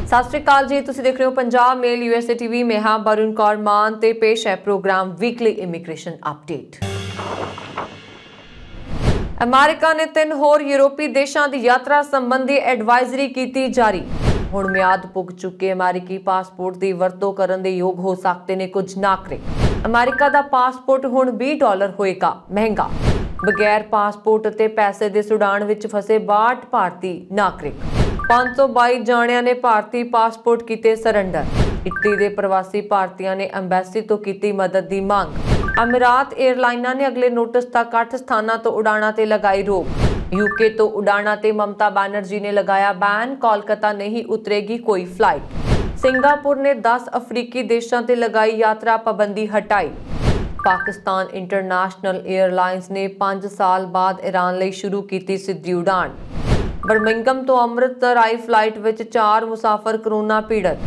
सत श्री अकाल जी, तुसीं देख रहे हो पंजाब मेल यूएसए टीवी। मैं हाँ वरुण कौर मान ते पेश है program weekly immigration update. America ने 3 होर यूरोपी देशों की यात्रा संबंधी एडवाइजरी की जारी। हुण मियाद पुग चुके अमेरिकी पासपोर्ट की वरतों करने के योग हो सकते ने कुछ नागरिक। अमेरिका का पासपोर्ट हुण $20 होएगा महंगा। बगैर पासपोर्ट ते पैसे के सुडान विच फसे 62 भारतीय नागरिक। 522 जाणियां ने भारतीय पासपोर्ट किए सरंडर। इटली के प्रवासी भारतीयों ने अंबैसी तो की मदद की मांग। अमीरात एयरलाइना ने अगले नोटिस तक 8 स्थानों तो उड़ाणा ते लगाई रोक। यूके तो उड़ाणा ते ममता बैनर्जी ने लगाया बैन। कोलकाता नहीं उतरेगी कोई फ्लाइट। सिंगापुर ने 10 अफ्रीकी देशों ते लगाई यात्रा पाबंदी हटाई। पाकिस्तान इंटरनेशनल एयरलाइंस ने 5 साल बाद ईरान लई शुरू की सीधी उड़ान। बर्मिंघम तो अमृतसर आई फ्लाइट विच 4 मुसाफिर कोरोना पीड़ित।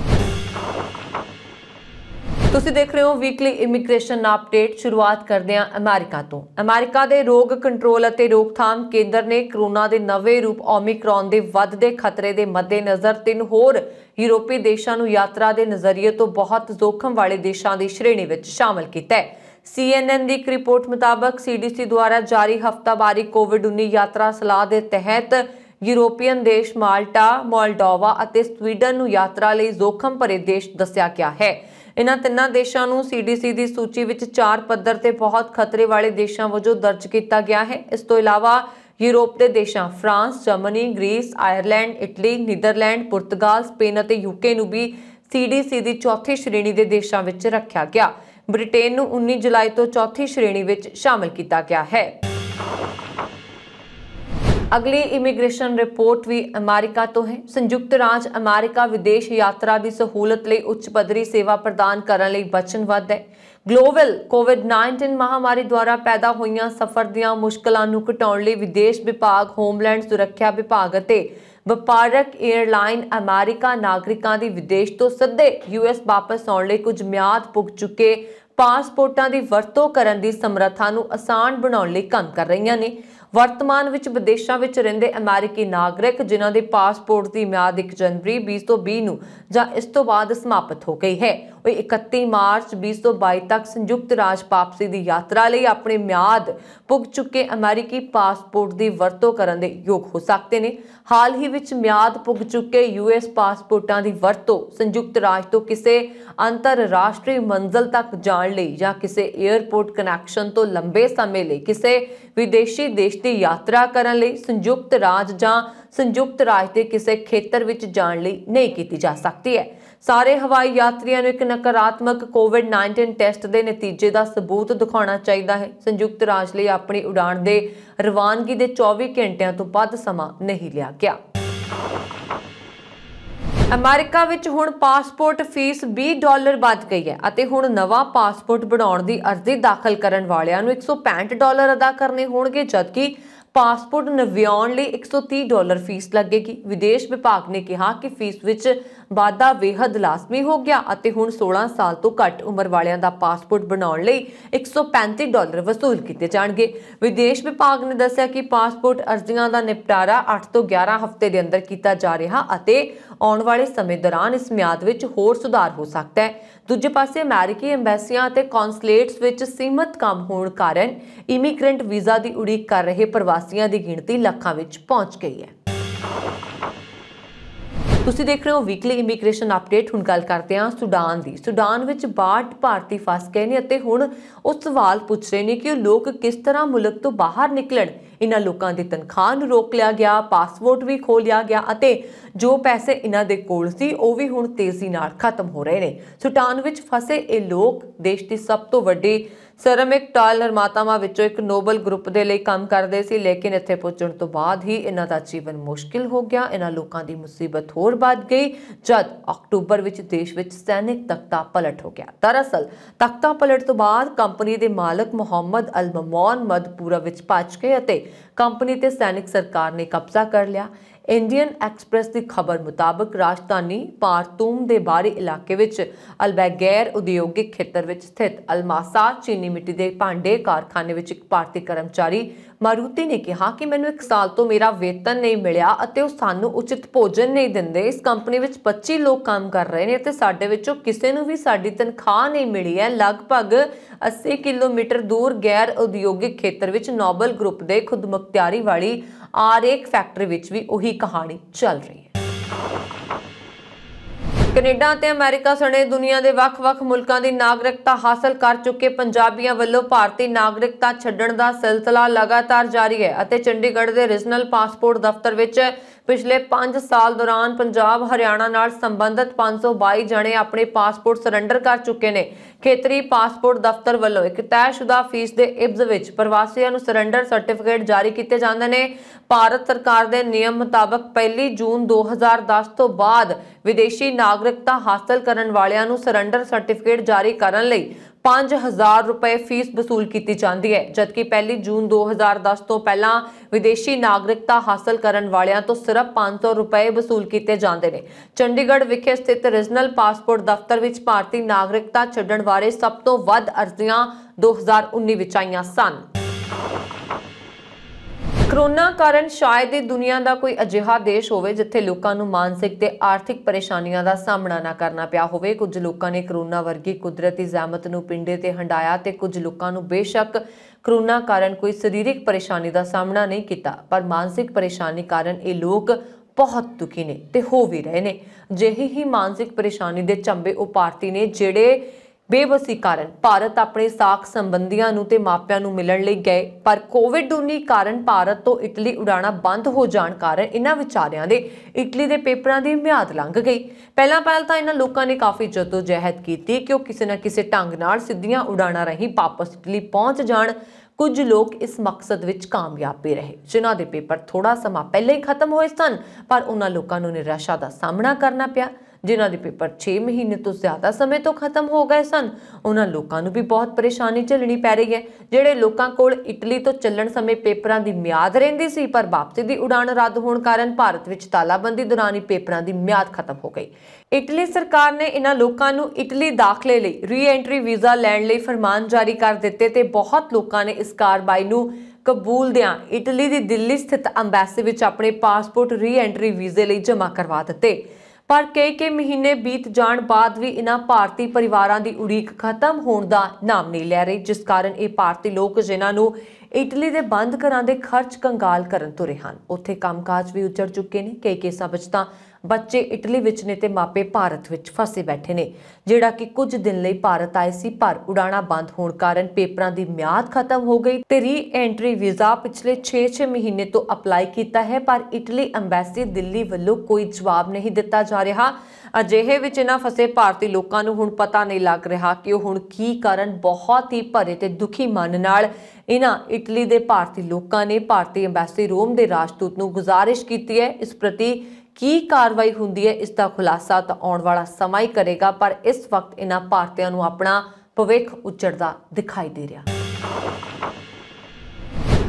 तुसीं देख रहे हो वीकली इमीग्रेशन अपडेट। शुरुआत करते हैं अमेरिका तो। अमेरिका के रोग कंट्रोल और रोकथाम केंद्र ने कोरोना के नवे रूप ओमिक्रॉन के वधदे खतरे के मद्देनज़र 3 होर यूरोपी देशों को यात्रा के नज़रिए तो बहुत जोखिम वाले देशों की श्रेणी में शामिल किया है। CNN की एक रिपोर्ट मुताबक CDC द्वारा जारी हफ्तावारी कोविड-19 यात्रा सलाह के तहत यूरोपीयन देश माल्टा, मोल्डोवा और स्वीडन को यात्रा लिए जोखिम भरे देश दस्या गया है। इन्हां 3 देशों को CDC की सूची में 4 पद्धर से बहुत खतरे वाले देशों वजों दर्ज किया गया है। इस तो इलावा यूरोप के देशों France, Germany, Greece, Ireland, Italy, Netherlands, पुर्तगाल, स्पेन और यूके को भी CDC की चौथी श्रेणी के देशों में रखा गया। ब्रिटेन को 19 जुलाई तो चौथी श्रेणी में शामिल किया गया है। अगली इमीग्रेशन रिपोर्ट भी अमेरिका तो है। संयुक्त राज्य अमेरिका विदेश यात्रा की सहूलत लिए उच्च पद्धरी सेवा प्रदान करने लिए वचनबद्ध है। ग्लोबल कोविड-19 महामारी द्वारा पैदा हुई सफर ਦੀਆਂ ਮੁਸ਼ਕਲਾਂ ਨੂੰ ਘਟਾਉਣ ਲਈ विदेश विभाग, होमलैंड सुरक्षा विभाग ਅਤੇ ਵਪਾਰਕ एयरलाइन अमेरिका नागरिकों की विदेश तो सीधे US वापस आने ਲਈ कुछ ਮਿਆਦ पुग चुके पासपोर्टां की वरतों करने की समर्था ਨੂੰ आसान बनाने ਲਈ काम कर रही ने। वर्तमान विच विदेशों में रहिंदे अमेरिकी नागरिक जिन्हां दे पासपोर्ट की म्याद 1 जनवरी 2020 नूं जां इस तो बाद समाप्त हो गई है, वो 31 मार्च 2022 तक संयुक्त राज्य वापसी की यात्रा लिए अपनी म्याद पुग चुके अमेरिकी पासपोर्ट की वरतों करने के योग हो सकते हैं। हाल ही विच म्याद पुग चुके US पासपोर्टां की वरतों संयुक्त राज्य तो किसी अंतरराष्ट्रीय मंजिल तक जाने लई जां किसी एयरपोर्ट कनैक्शन तो लंबे समय लिए किसी विदेशी देश की यात्रा करने लई संयुक्त राज्य जां संयुक्त राज्य के किसी खेतर विच जाने लई नहीं की जा सकती है। सारे हवाई यात्रियों एक नकारात्मक कोविड-19 टेस्ट के नतीजे का सबूत दिखाना चाहिए है। संयुक्त राज्य लिए अपनी उड़ान के रवानगी के 24 घंटिया तो वध समा नहीं लिया गया। अमेरिका विच हुण पासपोर्ट फीस $20 वध गई है ਅਤੇ हुण नवा पासपोर्ट बनाउण दी अर्जी दाखिल करन वालियां नूं $165 अदा करने होणगे, जबकि पासपोर्ट नविआउण लई $130 फीस लगेगी। विदेश विभाग ने कहा कि फीस विच वाधा बेहद लाजमी हो गया ਅਤੇ हुण 16 साल तो घट उम्र वालियां दा पासपोर्ट बनाउण लई $135 वसूल किए जाणगे। विदेश विभाग ने दस्सिया कि पासपोर्ट अर्जियां दा निपटारा 8 तो 11 हफ्ते के अंदर किया जा रहा ਅਤੇ आने वाले समय दौरान इस म्याद विच होर सुधार हो सकता है। दूजे पासे अमेरिकी एम्बैसियां ते कौंसलेट्स विच सीमित काम होने कारण इमीग्रेंट वीज़ा की उड़ीक कर रहे प्रवासियों की गिणती लाखां विच पहुंच गई है। तुसीं देख रहे हो वीकली इमीग्रेशन अपडेट। हुण गल करते हैं सुडान की। सुडान विच 62 भारती फस गए ने ਅਤੇ हुण उस सवाल पूछ रहे हैं कि लोग किस तरह मुल्क तो बाहर निकलन। इन्हां लोकां दी तनख्वाह नूं रोक लिया गया, पासपोर्ट भी खो लिया गया ਅਤੇ जो पैसे इन्हां दे कोल सी ਉਹ भी हुण तेजी नाल खत्म हो रहे हैं। सुडान विच फसे ये लोग देश की सब तो वड्डी सरमिक टाइल निर्मातावां विचों एक नोबल ग्रुप के लिए काम करते सी, लेकिन इत्थे पहुंचण तो बाद ही इन्हां दा जीवन मुश्किल हो गया। इन्हां लोकां दी मुसीबत होर बढ़ गई जद अक्तूबर विच देश विच सैनिक तख्ता पलट हो गया। दरअसल तख्ता पलट तो बाद कंपनी के मालक मुहम्मद अल ममून मधपूरा विच भज गए ਅਤੇ कंपनी ते सैनिक सरकार ने कब्जा कर लिया। इंडियन एक्सप्रैस की खबर मुताबिक राजधानी पारतूम के बाहरी इलाके विच अलबैगैर उद्योगिक खेतर विच स्थित अलमासा चीनी मिट्टी के भांडे कारखाने विच एक भारतीय कर्मचारी मारुति ने कहा कि मैनूं 1 साल तो मेरा वेतन नहीं मिलिया अते ओह सानूं उचित भोजन नहीं दिंदे। इस कंपनी विच 25 लोग काम कर रहे हैं ते साडे विचों किसी नूं भी साडी तनख्वाह नहीं मिली है। लगभग 80 किलोमीटर दूर गैर उद्योगिक खेतर विच नोबल ग्रुप के खुदमुख्तियारी वाली आरेक फैक्ट्री विच भी उही कहानी चल रही है। कनेडा ते अमेरिका सने दुनिया के ਵੱਖ-ਵੱਖ मुल्कों की नागरिकता हासिल कर चुके पंजाबियों वालों भारतीय नागरिकता छड्डण दा सिलसिला लगातार जारी है अते चंडीगढ़ के रीजनल पासपोर्ट दफ्तर विच पिछले 5 साल दौरान पंजाब हरियाणा नाल संबंधित 522 जने अपने पासपोर्ट सरैंडर कर चुके ने। खेतरी पासपोर्ट दफ्तर वालों एक तयशुदा फीस के इवज विच प्रवासियों नूं सरैंडर सर्टिफिकेट जारी किए जाते हैं। भारत सरकार के नियम मुताबिक 1 जून 2010 तो बाद विदेशी नागरिकता हासिल करने वालियां नूं सरैंडर सर्टिफिकेट जारी करने लई 5000 रुपए फीस वसूल की जाती है, जबकि 1 जून 2010 तो पहला विदेशी नागरिकता हासिल करने वालियां तो सिर्फ 500 रुपए वसूल किए जाते हैं। चंडीगढ़ विखे स्थित रीजनल पासपोर्ट दफ्तर विच भारतीय नागरिकता छड्डण बारे सब तो वध अर्जियां 2019 विच आईयां सन। कोरोना कारण शायद ही दुनिया का कोई अजिहा देश होवे जिथे लोगों को मानसिक ते आर्थिक परेशानियों का सामना ना करना पिया होवे। कुछ लोगों ने कोरोना वर्गी कुदरती ज़हमत नूं पिंडे ते हंडाया ते कुछ लोगों को बेशक कोरोना कारण कोई शारीरिक परेशानी का सामना नहीं किया, पर मानसिक परेशानी कारण ये लोग बहुत दुखी ने ते हो भी रहे ने। जिही ही मानसिक परेशानी के चंबे वो भारती ने जिहड़े बेबसी कारण भारत अपने साख संबंधियों नूं ते मापियां नूं मिलण लई गए, पर कोविड-19 कारण भारत तो इटली उड़ाणा बंद हो जाण कारण इन्हां विचारियां दे इटली दे पेपरां दी म्याद लंघ गई। पहला तां इन्हां लोकां ने काफ़ी जदोजहद कीती कि ओह किसी न किसी ढंग नाल सिद्धियां उड़ाणा रही वापस इटली पहुंच जाण। कुछ लोग इस मकसद विच कामयाब भी रहे, जिन्हां दे पेपर थोड़ा समा पहले ही खत्म होए सन, पर उन्हां लोकां नूं निराशा दा सामना करना पिया। जिन्हां दे पेपर 6 महीने तो ज़्यादा समय तो खत्म हो गए सन, उन्हां लोकां नूं भी बहुत परेशानी झेलनी पै रही है। जिहड़े लोकां कोल इटली तो चलण समय पेपरां दी म्याद रहिंदी सी, पर वापसी दी उड़ान रद्द होण कारण भारत विच तालाबंदी दौरान ही पेपरां दी म्याद खत्म हो गई। इटली सरकार ने इन्हां लोकां नूं इटली दाखले लई री एंट्री वीज़ा लैण लई फरमान जारी कर दित्ते ते बहुत लोकां ने इस कार्रवाई नूं कबूलदियां इटली दी दिल्ली स्थित अंबैसी विच अपने पासपोर्ट री एंट्री वीज़े लई जमा करवा दित्ते। पर कई महीने बीत जाण बाद भी इन्हां भारतीय परिवारां दी उड़ीक खत्म होण दा नाम नहीं लै रही, जिस कारण ये भारतीय लोग जिन्हां नूं इटली दे बंद घरां दे खर्च कंगाल करन तुरे हन, उत्थे कामकाज भी उजड़ चुके ने। कई केसां विच तां बच्चे इटली विच ने ते मापे भारत विच फसे बैठे ने, जिहड़ा कि कुछ दिन लई भारत आए सी, पर उड़ाणा बंद होण कारण पेपरां दी म्याद खत्म हो गई ते री एंट्री वीज़ा पिछले 6 महीने तो अप्लाई कीता है, पर इटली अंबैसी दिल्ली वल्लों कोई जवाब नहीं दिता जा रहा। अजिहे विच इन्हां फसे भारतीय लोकां नूं हुण पता नहीं लग रहा कि हुण की करन। बहुत ही भरे ते दुखी मन नाल इन्हां इटली दे भारतीय लोकां ने भारतीय अंबैसी रोम दे राजदूत नूं गुजारिश कीती है। इस प्रति की कार्रवाई हुंदी है, इसका खुलासा तो आने वाला समय ही करेगा, पर इस वक्त इन्हां भारतीयों नूं अपना भविख उजड़दा दिखाई दे रहा।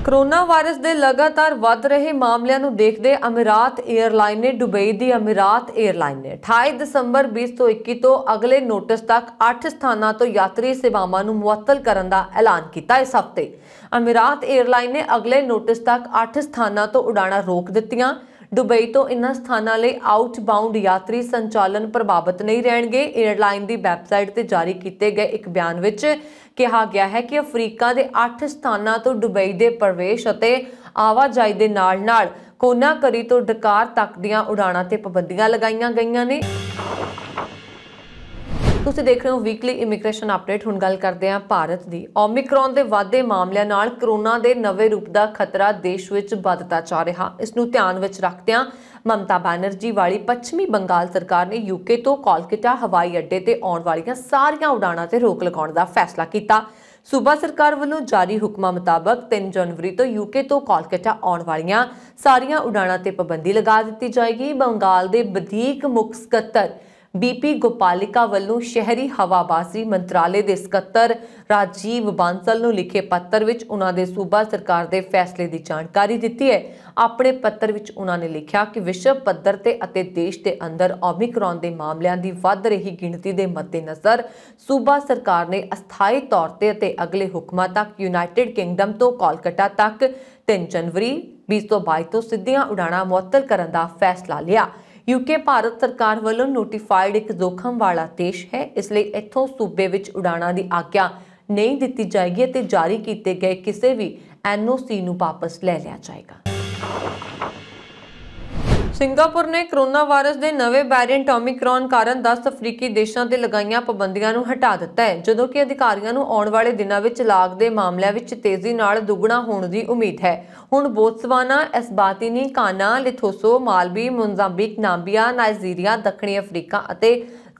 कोरोना वायरस के लगातार वध रहे मामलों को देखते अमीरात एयरलाइन ने दुबई की अमीरात एयरलाइन ने 28 दसंबर 2021 तो अगले नोटिस तक 8 स्थानों तो यात्री सेवावां नूं मुअत्तल करने का ऐलान किया। इस हफ्ते अमीरात एयरलाइन ने अगले नोटिस तक 8 स्थानों तो उड़ाणा रोक दित्तियां। दुबई तो इन्हां स्थानां लई आउटबाउंड यात्री संचालन प्रभावित नहीं रहणगे। एयरलाइन की वैबसाइट ते जारी किए गए एक बयान विच कहा गया है कि अफ्रीका के 8 स्थानों तो दुबई के प्रवेश और आवाजाई के नाल कोनाकरी तो डकार तक दीआं उड़ाणां ते पाबंदियां लगाईआं गईआं ने। तुसीं देख रहे हो वीकली इमीग्रेशन अपडेट। हुण गल करते हैं भारत की। ओमिक्रॉन के वाधे मामलों नाल कोरोना के नवे रूप का खतरा देश विच वधदा जा रहा। इसनूं ध्यान विच रखदिआं ममता बैनर्जी वाली पश्चिमी बंगाल सरकार ने यूके तो कोलकाता हवाई अड्डे ते आउण वालियां सारियां उड़ाणां ते रोक लगाउण दा फैसला कीता। सूबा सरकार वालों जारी हुक्मां मुताबक 3 जनवरी तो यूके तो कोलकाता आउण वालियां सारियां उड़ाणां ते पाबंदी लगा दी जाएगी। बंगाल के वधीक मुख सकत्तर बीपी गोपालिका ਵੱਲੋਂ शहरी हवाबाजी मंत्रालय ਦੇ ਸਕੱਤਰ राजीव बांसल ਨੂੰ लिखे पत्र ਵਿੱਚ ਉਹਨਾਂ ਦੇ सूबा सरकार ਦੇ फैसले की जानकारी ਦਿੱਤੀ है। अपने पत्र ਵਿੱਚ ਉਹਨਾਂ ने लिखा कि विश्व पद्धर ते ਅਤੇ देश के अंदर ओमिक्रॉन के मामलों की वध रही गिणती के मद्देनज़र सूबा सरकार ने अस्थाई तौर पर ਅਤੇ अगले हुक्मां तक यूनाइटेड किंगडम तो कोलकाता तक 3 जनवरी 2022 तो सीधियां उड़ाणां मुअत्तल करन दा फैसला लिया। यूके भारत सरकार वालों नोटिफाइड एक जोखम वाला देश है, इसलिए इत्थों सूबे विच उड़ाणां दी आग्या नहीं दी जाएगी ते जारी किए गए किसी भी NOC नूं वापस ले लिया जाएगा। सिंगापुर ने कोरोना वायरस के नवे वेरिएंट ओमिक्रॉन कारण 10 अफ्रीकी देशों से लगाईਆਂ पाबंदियां ਨੂੰ हटा दिता है, ਜਦੋਂ कि अधिकारियों ਨੂੰ आने वाले दिनों में लाग के मामलों में तेजी नाल दुगना होने की उम्मीद है। हुण बोत्सवाना, एस्वातिनी, घाना, लिथोसो, मालवी, मोजांबिक, नाम्बिया, नाइजीरिया, दक्षिणी अफ्रीका और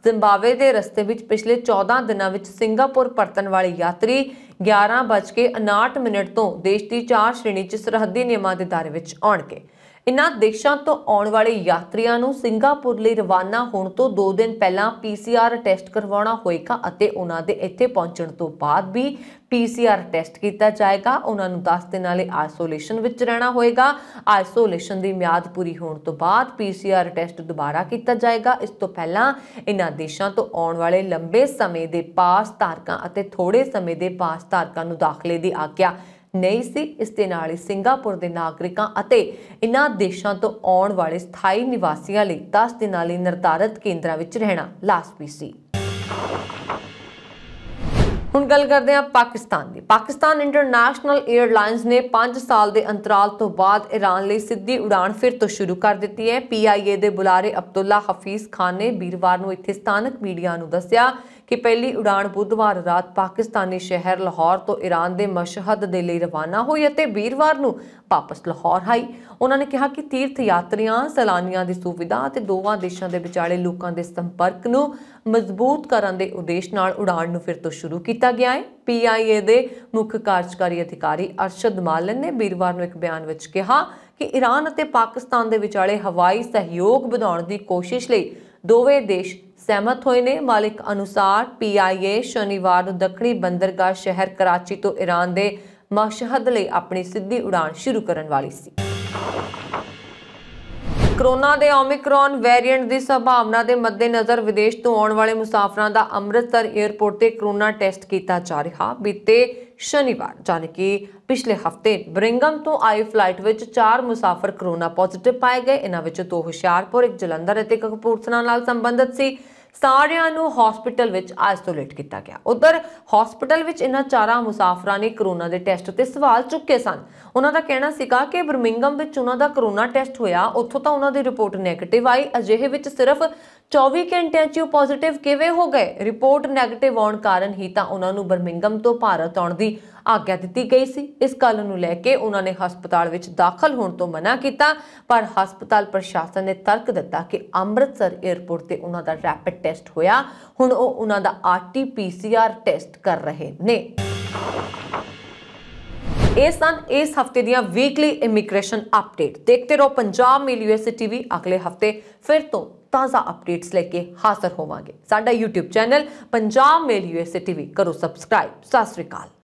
जिम्बाब्वे के रस्ते में पिछले 14 दिनों में सिंगापुर परतन वाले यात्री 11:59 तो देश की 4 श्रेणी च सरहदी नियमां के दायरे में आउणगे। इन्हां देशों तो आने वाले यात्रियों को सिंगापुर लिए रवाना होने तो 2 दिन पहला PCR टेस्ट करवाना होएगा और उन्हां दे इत्थे पहुंचण तो बाद भी PCR टेस्ट किया जाएगा। उन्होंने 10 दिनों लिए आइसोलेशन विच रहना होएगा। आइसोलेशन की म्याद पूरी होने तो बाद PCR टेस्ट दोबारा किया जाएगा। इस तो पहला इन्हां देशों तो आने वाले लंबे समय के पास धारकों और थोड़े समय के पास धारकों को दाखले की आग्या नहीं सी। इस दे नाल ही सिंगापुर के नागरिकों और इन्हां देशों तो आने वाले स्थाई निवासियों लिए 10 दिनों लिए निर्धारित केंद्रों में रहना लाजमी सी। हुण गल करते हैं पाकिस्तान की। पाकिस्तान इंटरनेशनल एयरलाइंस ने 5 साल के अंतराल तो बाद ईरान लिए सीधी उड़ान फिर तो शुरू कर दी है। PIA के बुलारे अब्दुल्ला हफीज खान ने वीरवार को इत्थे स्थानक मीडिया को दस्सिया कि पहली उड़ान बुधवार रात पाकिस्तानी शहर लाहौर तो ईरान के मशहद के लिए रवाना हुई और वीरवार को वापस लाहौर आई। उन्होंने कहा कि तीर्थ यात्रियों, सैलानियों की सुविधा और दोवां देशों के विचाले लोगों के संपर्क को मजबूत करने के उद्देश्य नाल उड़ान फिर तो शुरू किया गया है। PIA के मुख्य कार्यकारी अधिकारी अरशद मालन ने वीरवार को एक बयान में कहा कि ईरान और पाकिस्तान के विचाले हवाई सहयोग बढ़ाने की कोशिश लई दोवें देश सहमत हुए ने। मालिक अनुसार PIA शनिवार को दक्षिणी बंदरगाह शहर कराची तो ईरान के मशहद लई अपनी सीधी उड़ान शुरू करने वाली सी। कोरोना के ओमिक्रॉन वेरिएंट की संभावना के मद्देनज़र विदेश तो आने वाले मुसाफिरों का अमृतसर एयरपोर्ट से कोरोना टेस्ट किया जा रहा। बीते शनिवार यानी कि पिछले हफ्ते बरिंघम तो आई फ्लाइट में 4 मुसाफिर कोरोना पॉजिटिव पाए गए। इन्हां विच 2 हुशियारपुर, एक जलंधर और एक कपूरथला नाल संबंधित सी। सारियां नूं हॉस्पिटल विच आइसोलेट किया गया। उधर हॉस्पिटल विच इन्हां 4 मुसाफिरां ने कोरोना के टेस्ट ते सवाल चुके सन। उन्हां दा कहना सीगा कि बर्मिंघम विच उन्हां दा कोरोना टेस्ट होया, उत्थों तां उन्हां दी रिपोर्ट नैगेटिव आई। अजिहे विच सिर्फ 24 घंटिਆਂ 'ਚ पॉजिटिव किवें हो गए। रिपोर्ट नैगेटिव आउण कारण ही तां उन्हां नूं बर्मिंघम तो भारत आउण दी आग्या दी गई सी। इस गल नूं लैके उन्होंने हस्पताल विच दाखल होने तो मना किया, पर हस्पताल प्रशासन ने तर्क दिता कि अमृतसर एयरपोर्ट ते उन्हां दा रैपिड टेस्ट होया, हुण ओह उन्हां दा RT-PCR टेस्ट कर रहे ने। ये सन इस हफ्ते दियां वीकली इमीग्रेशन अपडेट। देखते रहो पंजाब मेल USA TV। अगले हफ्ते फिर तो ताज़ा अपडेट्स लेके हाजिर होवांगे। साडा YouTube channel Punjab mail USA TV करो सब्सक्राइब। सत श्री अकाल।